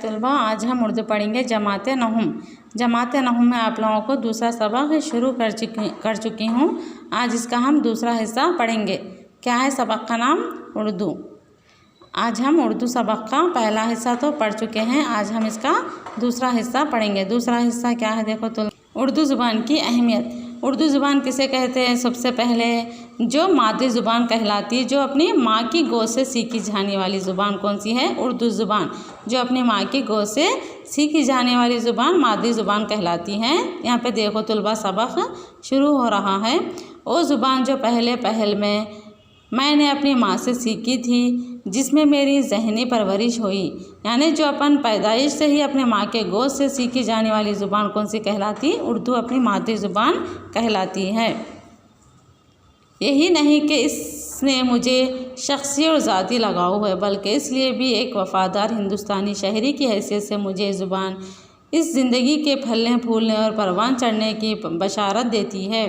तलबा, आज हम उर्दू पढ़ेंगे जमाते नहुम। जमाते नहुम में आप लोगों को दूसरा सबक शुरू कर चुकी हूँ। आज इसका हम दूसरा हिस्सा पढ़ेंगे। क्या है सबक का नाम? उर्दू। आज हम उर्दू सबक का पहला हिस्सा तो पढ़ चुके हैं, आज हम इसका दूसरा हिस्सा पढ़ेंगे। दूसरा हिस्सा क्या है देखो तो, उर्दू ज़ुबान की अहमियत। उर्दू ज़ुबान किसे कहते हैं? सबसे पहले जो मादरी ज़ुबान कहलाती है, जो अपनी माँ की गोद से सीखी जाने वाली ज़ुबान कौन सी है? उर्दू ज़ुबान। जो अपनी माँ की गोद से सीखी जाने वाली ज़ुबान मादरी ज़ुबान कहलाती है। यहाँ पे देखो तलबा, सबक शुरू हो रहा है। वो ज़ुबान जो पहल में मैंने अपनी माँ से सीखी थी, जिसमें मेरी ज़हनी परवरिश हुई। यानी जो अपन पैदाइश से ही अपने माँ के गोद से सीखी जाने वाली ज़ुबान कौन सी कहलाती? उर्दू अपनी मादरी ज़ुबान कहलाती है। यही नहीं कि इसने मुझे शख्सी और ज़ाती लगाव है, बल्कि इसलिए भी एक वफ़ादार हिंदुस्तानी शहरी की हैसियत से मुझे ज़ुबान इस ज़िंदगी के फलने फूलने और परवान चढ़ने की बशारत देती है।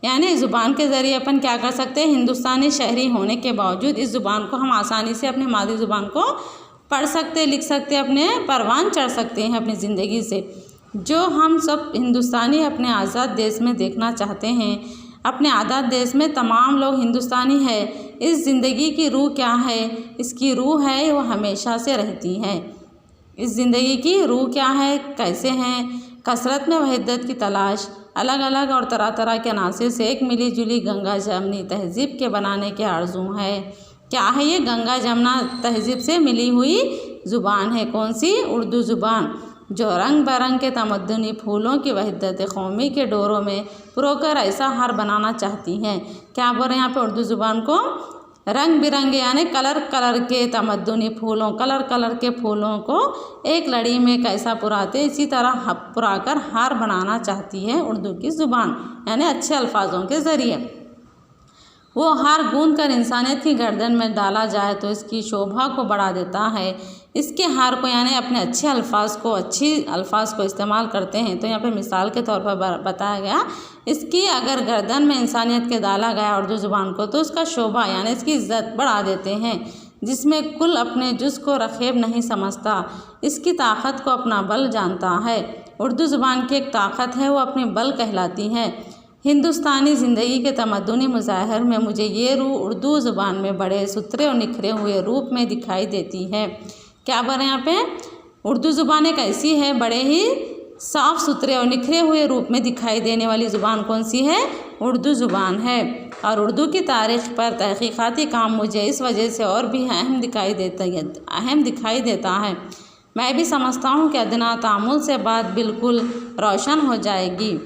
यानी ज़ुबान के ज़रिए अपन क्या कर सकते हैं? हिंदुस्तानी शहरी होने के बावजूद इस ज़ुबान को हम आसानी से अपनी मादरी ज़ुबान को पढ़ सकते, लिख सकते, अपने परवान चढ़ सकते हैं अपनी ज़िंदगी से। जो हम सब हिंदुस्तानी अपने आज़ाद देश में देखना चाहते हैं, अपने आज़ाद देश में तमाम लोग हिंदुस्तानी है। इस ज़िंदगी की रूह क्या है? इसकी रूह है वो हमेशा से रहती है। इस ज़िंदगी की रूह क्या है? कैसे हैं? कसरत में वहदत की तलाश, अलग अलग और तरह तरह के अनासिर से एक मिली जुली गंगा जमनी तहज़ीब के बनाने के आरज़ू है। क्या है ये? गंगा जमुना तहज़ीब से मिली हुई ज़ुबान है। कौन सी? उर्दू ज़ुबान, जो रंग बरंग के तमद्दुनी फूलों की वहदत कौमी के डोरों में पुरोकर ऐसा हार बनाना चाहती हैं। क्या बोल रहे हैं यहाँ पे? उर्दू ज़ुबान को रंग बिरंगे यानी कलर के तमद्दुनी फूलों, कलर के फूलों को एक लड़ी में कैसा पुराते, इसी तरह पुराकर हार बनाना चाहती है उर्दू की ज़ुबान। यानी अच्छे अल्फाजों के ज़रिए वो हार गूंद कर इंसानियत की गर्दन में डाला जाए तो इसकी शोभा को बढ़ा देता है। इसके हार को यानी अपने अच्छे अल्फाज को इस्तेमाल करते हैं। तो यहाँ पे मिसाल के तौर पर बताया गया, इसकी अगर गर्दन में इंसानियत के डाला गया उर्दू ज़ुबान को, तो उसका शोभा यानी इसकी इज़्ज़त बढ़ा देते हैं। जिसमें कुल अपने जुज़ को रखेब नहीं समझता, इसकी ताकत को अपना बल जानता है। उर्दू ज़ुबान की एक ताकत है, वो अपनी बल कहलाती है। हिंदुस्तानी ज़िंदगी के तमद्दुनी मुज़ाहिर में मुझे ये रूह उर्दू ज़ुबान में बड़े सुथरे और निखरे हुए रूप में दिखाई देती है। क्या बोल रहे हैं यहाँ पे? उर्दू ज़ुबान एक ऐसी है, बड़े ही साफ़ सुथरे और निखरे हुए रूप में दिखाई देने वाली ज़ुबान कौन सी है? उर्दू ज़ुबान है। और उर्दू की तारीख़ पर तहक़ीक़ाती काम मुझे इस वजह से और भी अहम दिखाई देता है। मैं भी समझता हूँ कि अदना तामुल से बात बिल्कुल रोशन हो जाएगी।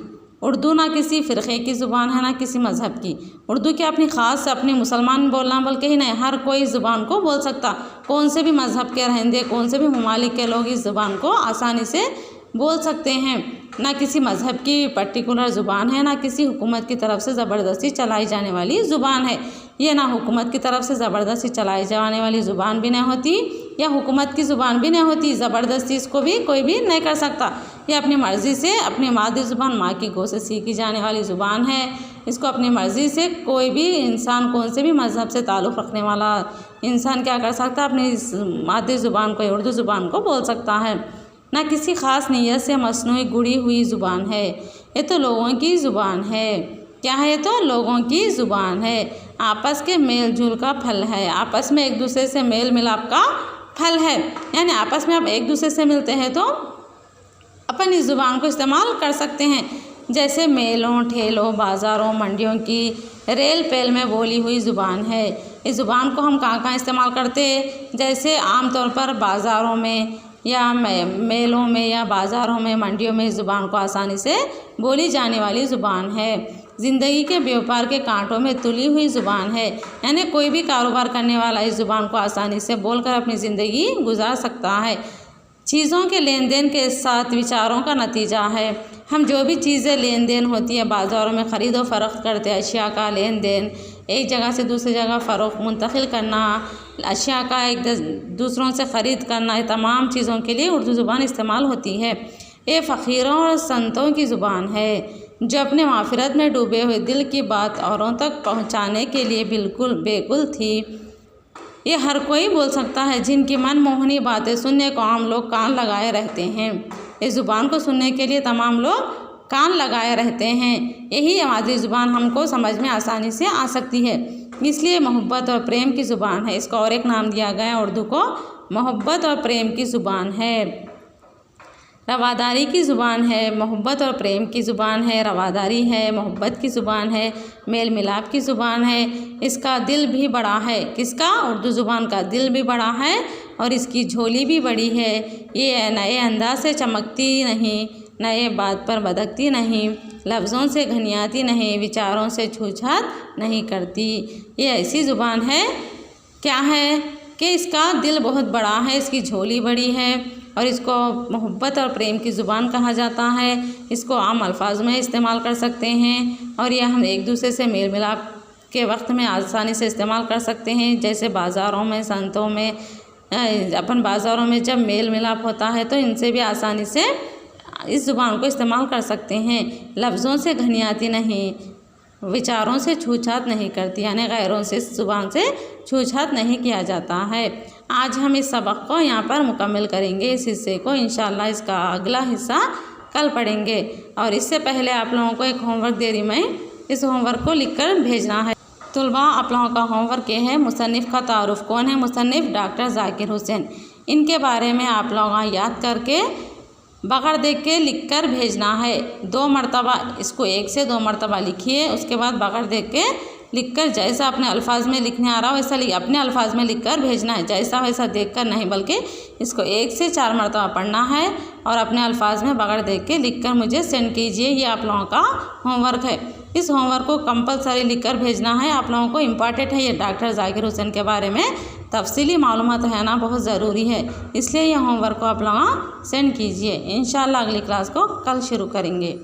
उर्दू ना किसी फ़िरक़े की ज़ुबान है, ना किसी मज़हब की। उर्दू की अपनी ख़ास अपने मुसलमान बोलना बल्कि ही नहीं, हर कोई इस ज़ुबान को बोल सकता। कौन से भी मज़हब के रहंदे, कौन से भी ममालिक के लोग इस ज़ुबान को आसानी से बोल सकते हैं। ना किसी मज़हब की पर्टिकुलर ज़ुबान है, ना किसी हुकूमत की तरफ से ज़बरदस्ती चलाई जाने वाली ज़ुबान है। ये ना हुकूमत की तरफ से ज़बरदस्ती चलाई जाने वाली ज़ुबान भी नहीं होती, या हुकूमत की ज़ुबान भी नहीं होती। ज़बरदस्ती इसको भी कोई भी नहीं कर सकता। ये अपनी मर्ज़ी से अपनी मादरी ज़ुबान माँ की गोद से सीखी जाने वाली ज़ुबान है। इसको अपनी मर्ज़ी से कोई भी इंसान, कौन से भी मज़हब से ताल्लुक़ रखने वाला इंसान क्या कर सकता है? अपनी मादरी ज़ुबान को, उर्दू ज़ुबान को बोल सकता है। ना किसी ख़ास नीयत से मसनूई गुड़ी हुई ज़ुबान है। ये तो लोगों की ज़ुबान है। क्या है? ये तो लोगों की ज़ुबान है। आपस के मेल जुल का फल है। आपस में एक दूसरे से मेल मिलाप का फल है। यानी आपस में आप एक दूसरे से मिलते हैं तो अपन इस ज़ुबान को इस्तेमाल कर सकते हैं। जैसे मेलों, ठेलों, बाज़ारों, मंडियों की रेल पेल में बोली हुई ज़ुबान है। इस ज़ुबान को हम कहाँ इस्तेमाल करते हैं? जैसे आम तौर पर बाज़ारों में या मेलों में या बाज़ारों में, मंडियों में इस ज़ुबान को आसानी से बोली जाने वाली ज़ुबान है। ज़िंदगी के व्यापार के कांटों में तुली हुई ज़ुबान है। यानी कोई भी कारोबार करने वाला इस ज़ुबान को आसानी से बोलकर अपनी ज़िंदगी गुजार सकता है। चीज़ों के लेन देन के साथ विचारों का नतीजा है। हम जो भी चीज़ें लेन देन होती है बाज़ारों में, ख़रीदो फ़रोख्त करते हैं, अशिया का लेन देन, एक जगह से दूसरी जगह फ़रोख्त मुंतकिल करना, अशिया का एक दूसरों से ख़रीद करना, ये तमाम चीज़ों के लिए उर्दू ज़ुबान इस्तेमाल होती है। ये फ़कीरों और संतों की ज़ुबान है, जो अपने माफ़िरत में डूबे हुए दिल की बात औरों तक पहुँचाने के लिए बिल्कुल बेकुल थी। ये हर कोई बोल सकता है जिनकी मनमोहनी बातें सुनने को आम लोग कान लगाए रहते हैं। इस ज़ुबान को सुनने के लिए तमाम लोग कान लगाए रहते हैं। यही मादरी ज़ुबान हमको समझ में आसानी से आ सकती है, इसलिए मोहब्बत और प्रेम की ज़ुबान है। इसका और एक नाम दिया गया है उर्दू को, मोहब्बत और प्रेम की ज़ुबान है। रवादारी की ज़ुबान है, मोहब्बत और प्रेम की ज़ुबान है। रवादारी है, मोहब्बत की ज़ुबान है, मेल मिलाप की ज़ुबान है। इसका दिल भी बड़ा है। किसका? उर्दू ज़ुबान का दिल भी बड़ा है और इसकी झोली भी बड़ी है। ये नए अंदाज से चमकती नहीं, नए बात पर बदकती नहीं, लफ्ज़ों से घनियाती नहीं, विचारों से छूछात नहीं करती। ये ऐसी ज़ुबान है, क्या है कि इसका दिल बहुत बड़ा है, इसकी झोली बड़ी है और इसको मोहब्बत और प्रेम की ज़ुबान कहा जाता है। इसको आम अल्फाज में इस्तेमाल कर सकते हैं और यह हम एक दूसरे से मेल मिलाप के वक्त में आसानी से इस्तेमाल कर सकते हैं। जैसे बाज़ारों में, संतों में, अपन बाज़ारों में जब मेल मिलाप होता है तो इनसे भी आसानी से इस ज़ुबान को इस्तेमाल कर सकते हैं। लफ्ज़ों से घनियाती नहीं, विचारों से छूछात नहीं करती, यानी गैरों से इस ज़ुबान से छूछात नहीं किया जाता है। आज हम इस सबक को यहाँ पर मुकम्मल करेंगे, इस हिस्से को। इंशाअल्लाह इसका अगला हिस्सा कल पढ़ेंगे। और इससे पहले आप लोगों को एक होमवर्क दे रही मैं, इस होमवर्क को लिखकर भेजना है। तुलबा, आप लोगों का होमवर्क ये है, मुसन्निफ़ का तारुफ़। कौन है मुसन्निफ़? डॉक्टर ज़ाकिर हुसैन। इनके बारे में आप लोग याद करके बगैर देख के लिख कर भेजना है। 2 मरतबा इसको 1 से 2 मरतबा लिखिए, उसके बाद बगैर देख के लिखकर जैसा अपने अल्फाज में लिखने आ रहा हो वैसा अपने अल्फाज में लिखकर भेजना है। जैसा वैसा देखकर नहीं, बल्कि इसको 1 से 4 मरतबा पढ़ना है और अपने अल्फाज में बगैर देख के लिखकर मुझे सेंड कीजिए। ये आप लोगों का होमवर्क है। इस होमवर्क को कंपलसरी लिखकर भेजना है। आप लोगों को इम्पॉर्टेंट है, ये डॉक्टर ज़ाकिर हुसैन के बारे में तफसीली मालूमात है ना, बहुत ज़रूरी है। इसलिए ये होमवर्क को आप लोग सेंड कीजिए। इंशाअल्लाह अगली क्लास को कल शुरू करेंगे।